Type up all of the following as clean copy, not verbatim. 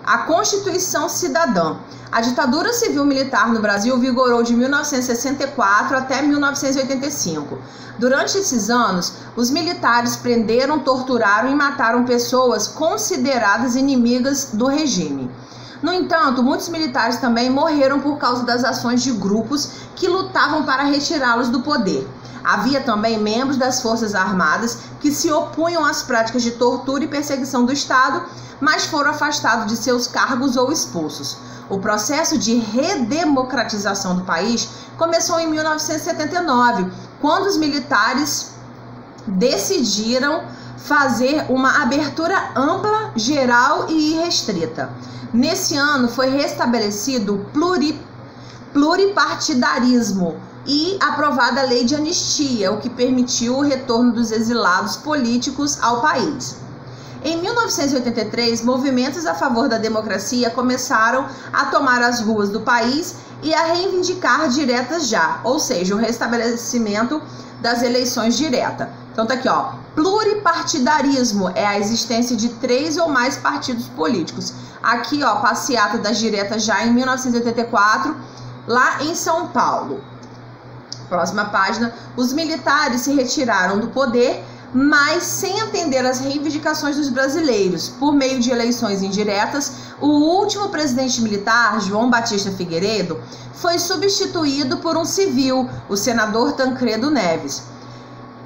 a Constituição Cidadã. A ditadura civil-militar no Brasil vigorou de 1964 até 1985. Durante esses anos, os militares prenderam, torturaram e mataram pessoas consideradas inimigas do regime. No entanto, muitos militares também morreram por causa das ações de grupos que lutavam para retirá-los do poder. Havia também membros das Forças Armadas que se opunham às práticas de tortura e perseguição do Estado, mas foram afastados de seus cargos ou expulsos. O processo de redemocratização do país começou em 1979, quando os militares decidiram fazer uma abertura ampla, geral e irrestrita. Nesse ano foi restabelecido o pluripartidarismo e aprovada a lei de anistia, o que permitiu o retorno dos exilados políticos ao país. Em 1983, movimentos a favor da democracia começaram a tomar as ruas do país e a reivindicar diretas já, ou seja, o restabelecimento das eleições diretas. Então tá aqui, ó, pluripartidarismo é a existência de 3 ou mais partidos políticos. Aqui, ó, passeata das diretas já em 1984, lá em São Paulo. Próxima página. Os militares se retiraram do poder, mas sem atender às reivindicações dos brasileiros. Por meio de eleições indiretas, o último presidente militar, João Batista Figueiredo, foi substituído por um civil, o senador Tancredo Neves.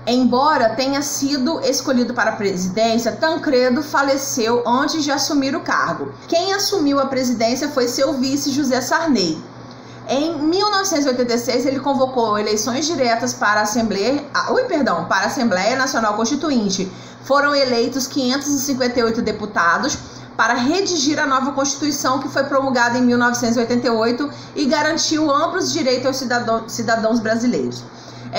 Embora tenha sido escolhido para a presidência, Tancredo faleceu antes de assumir o cargo. Quem assumiu a presidência foi seu vice, José Sarney. Em 1986, ele convocou eleições diretas para a Assembleia Nacional Constituinte. Foram eleitos 558 deputados para redigir a nova Constituição, que foi promulgada em 1988 e garantiu amplos direitos aos cidadãos brasileiros.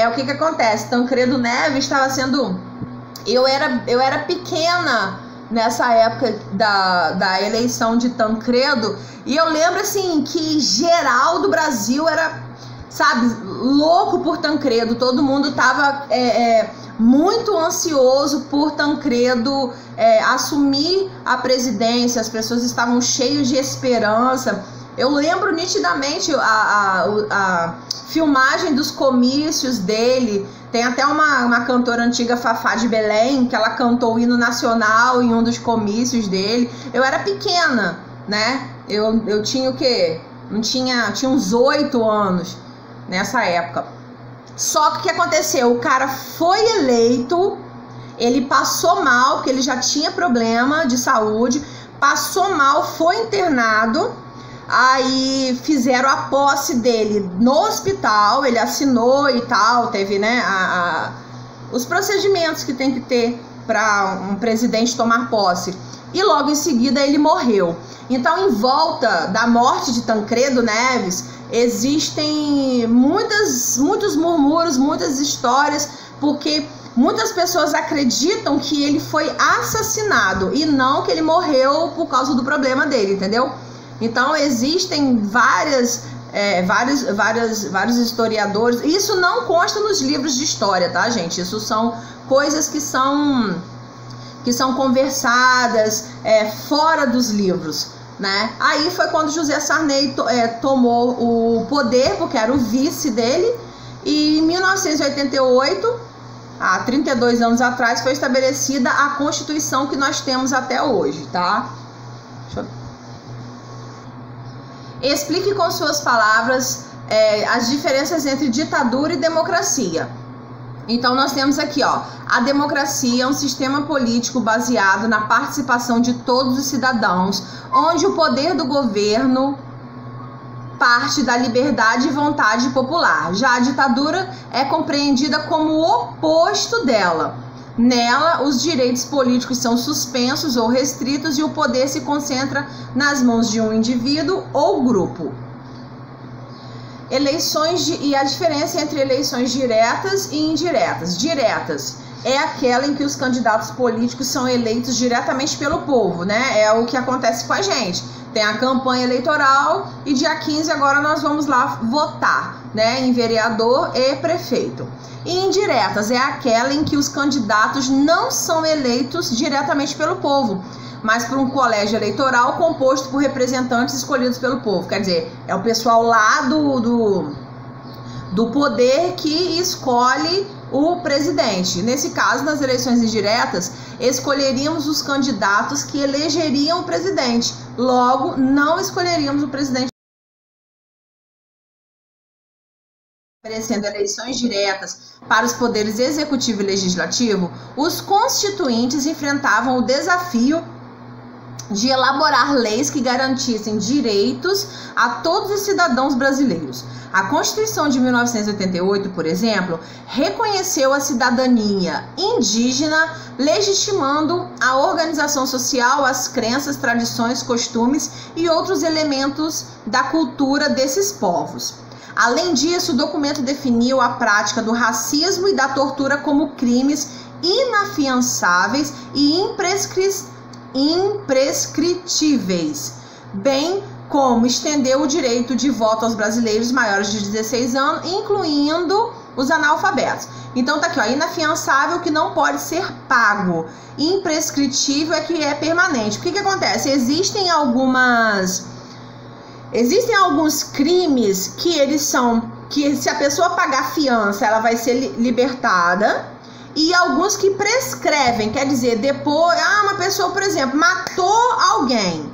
O que acontece? Tancredo Neves estava sendo... Eu era pequena nessa época da eleição de Tancredo, e eu lembro assim que geral do Brasil era, sabe, louco por Tancredo. Todo mundo estava muito ansioso por Tancredo assumir a presidência. As pessoas estavam cheias de esperança. Eu lembro nitidamente a filmagem dos comícios dele. Tem até uma cantora antiga, Fafá de Belém, que ela cantou o hino nacional em um dos comícios dele. Eu era pequena, né? Eu tinha o quê? Tinha uns 8 anos nessa época. Só que o que aconteceu? O cara foi eleito, ele passou mal, porque ele já tinha problema de saúde, passou mal, foi internado. Aí fizeram a posse dele no hospital, ele assinou e tal, teve, né, os procedimentos que tem que ter para um presidente tomar posse. E logo em seguida ele morreu. Então, em volta da morte de Tancredo Neves, existem muitos murmúrios, muitas histórias, porque muitas pessoas acreditam que ele foi assassinado e não que ele morreu por causa do problema dele, entendeu? Então existem vários historiadores. Isso não consta nos livros de história, tá, gente? Isso são coisas que são conversadas fora dos livros, né? Aí foi quando José Sarney tomou o poder, porque era o vice dele, e em 1988, há 32 anos atrás, foi estabelecida a Constituição que nós temos até hoje, tá? Explique com suas palavras as diferenças entre ditadura e democracia. Então nós temos aqui, ó, a democracia é um sistema político baseado na participação de todos os cidadãos, onde o poder do governo parte da liberdade e vontade popular. Já a ditadura é compreendida como o oposto dela. Nela, os direitos políticos são suspensos ou restritos e o poder se concentra nas mãos de um indivíduo ou grupo. E a diferença entre eleições diretas e indiretas. Diretas é aquela em que os candidatos políticos são eleitos diretamente pelo povo, né? É o que acontece com a gente. Tem a campanha eleitoral e dia 15 agora nós vamos lá votar, né, em vereador e prefeito. E indiretas é aquela em que os candidatos não são eleitos diretamente pelo povo, mas por um colégio eleitoral composto por representantes escolhidos pelo povo. Quer dizer, é o pessoal lá do poder que escolhe o presidente. Nesse caso, nas eleições indiretas, escolheríamos os candidatos que elegeriam o presidente. Logo, não escolheríamos o presidente. Oferecendo eleições diretas para os poderes executivo e legislativo, os constituintes enfrentavam o desafio de elaborar leis que garantissem direitos a todos os cidadãos brasileiros. A Constituição de 1988, por exemplo, reconheceu a cidadania indígena, legitimando a organização social, as crenças, tradições, costumes e outros elementos da cultura desses povos. Além disso, o documento definiu a prática do racismo e da tortura como crimes inafiançáveis e imprescritíveis, bem como estendeu o direito de voto aos brasileiros maiores de 16 anos, incluindo os analfabetos. Então tá aqui, ó, inafiançável, que não pode ser pago. Imprescritível é que é permanente. O que acontece? Existem alguns crimes que eles são, que se a pessoa pagar fiança, ela vai ser libertada, e alguns que prescrevem, quer dizer, depois, uma pessoa, por exemplo, matou alguém,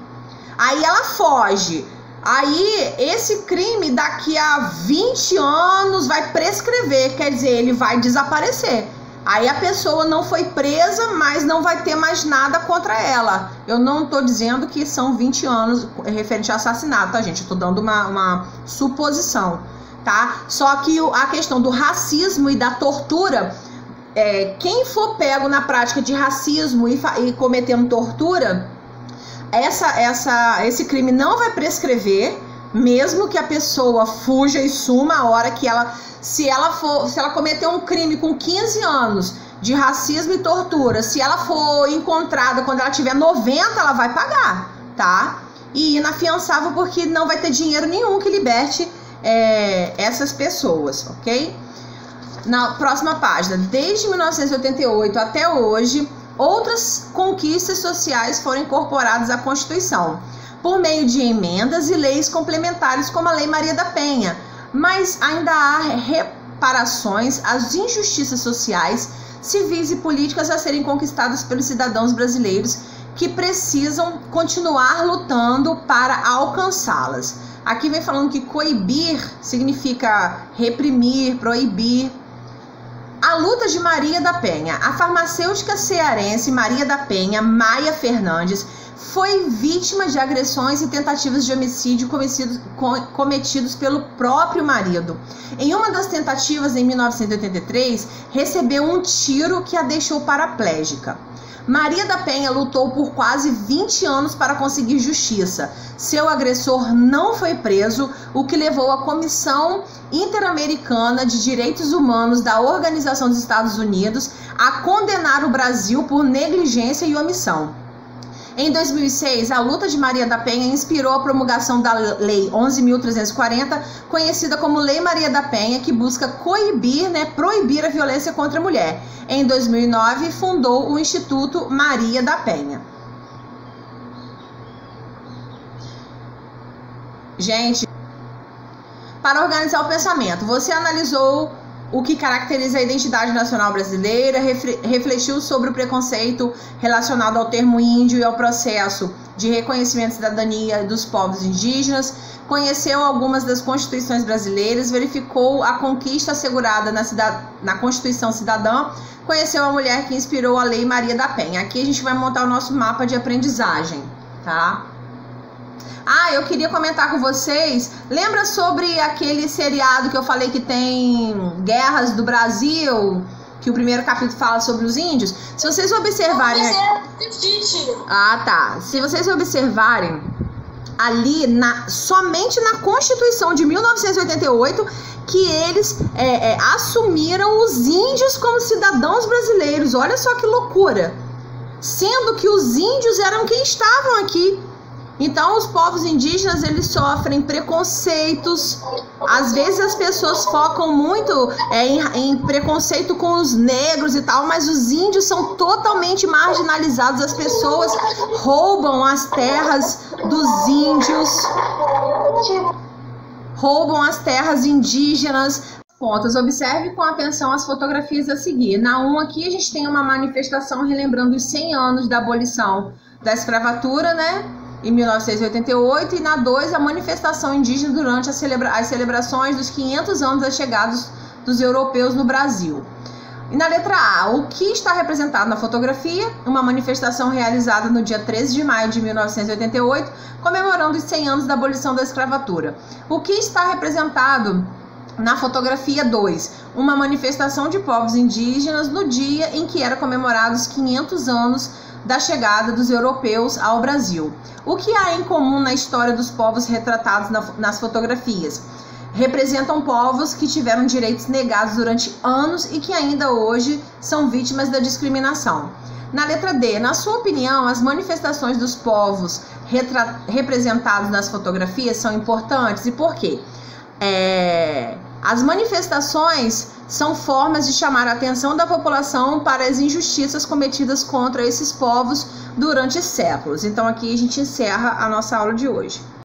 aí ela foge, aí esse crime daqui a 20 anos vai prescrever, quer dizer, ele vai desaparecer. Aí a pessoa não foi presa, mas não vai ter mais nada contra ela. Eu não tô dizendo que são 20 anos referente ao assassinato, tá, gente? Eu tô dando uma suposição, tá? Só que a questão do racismo e da tortura, quem for pego na prática de racismo e cometendo tortura, esse crime não vai prescrever, mesmo que a pessoa fuja e suma a hora que ela... Se ela cometer um crime com 15 anos de racismo e tortura, se ela for encontrada quando ela tiver 90, ela vai pagar, tá? E inafiançável, porque não vai ter dinheiro nenhum que liberte essas pessoas, ok? Na próxima página, desde 1988 até hoje, outras conquistas sociais foram incorporadas à Constituição, por meio de emendas e leis complementares, como a Lei Maria da Penha. Mas ainda há reparações às injustiças sociais, civis e políticas a serem conquistadas pelos cidadãos brasileiros, que precisam continuar lutando para alcançá-las. Aqui vem falando que coibir significa reprimir, proibir. A luta de Maria da Penha. A farmacêutica cearense Maria da Penha Maia Fernandes foi vítima de agressões e tentativas de homicídio cometidos pelo próprio marido. Em uma das tentativas, em 1983, recebeu um tiro que a deixou paraplégica. Maria da Penha lutou por quase 20 anos para conseguir justiça. Seu agressor não foi preso, o que levou a Comissão Interamericana de Direitos Humanos da Organização dos Estados Unidos a condenar o Brasil por negligência e omissão. Em 2006, a luta de Maria da Penha inspirou a promulgação da Lei 11.340, conhecida como Lei Maria da Penha, que busca proibir a violência contra a mulher. Em 2009, fundou o Instituto Maria da Penha. Gente, para organizar o pensamento, você analisou o que caracteriza a identidade nacional brasileira, refletiu sobre o preconceito relacionado ao termo índio e ao processo de reconhecimento de cidadania dos povos indígenas, conheceu algumas das constituições brasileiras, verificou a conquista assegurada na Constituição Cidadã, conheceu a mulher que inspirou a Lei Maria da Penha. Aqui a gente vai montar o nosso mapa de aprendizagem, tá? Eu queria comentar com vocês, lembra sobre aquele seriado que eu falei que tem Guerras do Brasil, que o primeiro capítulo fala sobre os índios? Se vocês observarem... tá. Se vocês observarem, ali, somente na Constituição de 1988, que eles assumiram os índios como cidadãos brasileiros. Olha só que loucura! Sendo que os índios eram quem estavam aqui. Então, os povos indígenas, eles sofrem preconceitos. Às vezes as pessoas focam muito em preconceito com os negros e tal, mas os índios são totalmente marginalizados. As pessoas roubam as terras dos índios, roubam as terras indígenas. Pontos. Observe com atenção as fotografias a seguir. Na 1 aqui a gente tem uma manifestação relembrando os 100 anos da abolição da escravatura, né? Em 1988, e na 2 a manifestação indígena durante as celebrações dos 500 anos da chegada dos europeus no Brasil. E na letra A, o que está representado na fotografia? Uma manifestação realizada no dia 13 de maio de 1988, comemorando os 100 anos da abolição da escravatura. O que está representado na fotografia 2? Uma manifestação de povos indígenas no dia em que era comemorados os 500 anos da chegada dos europeus ao Brasil. O que há em comum na história dos povos retratados nas fotografias? Representam povos que tiveram direitos negados durante anos e que ainda hoje são vítimas da discriminação. Na letra D, na sua opinião, as manifestações dos povos representados nas fotografias são importantes e por quê? As manifestações são formas de chamar a atenção da população para as injustiças cometidas contra esses povos durante séculos. Então aqui a gente encerra a nossa aula de hoje.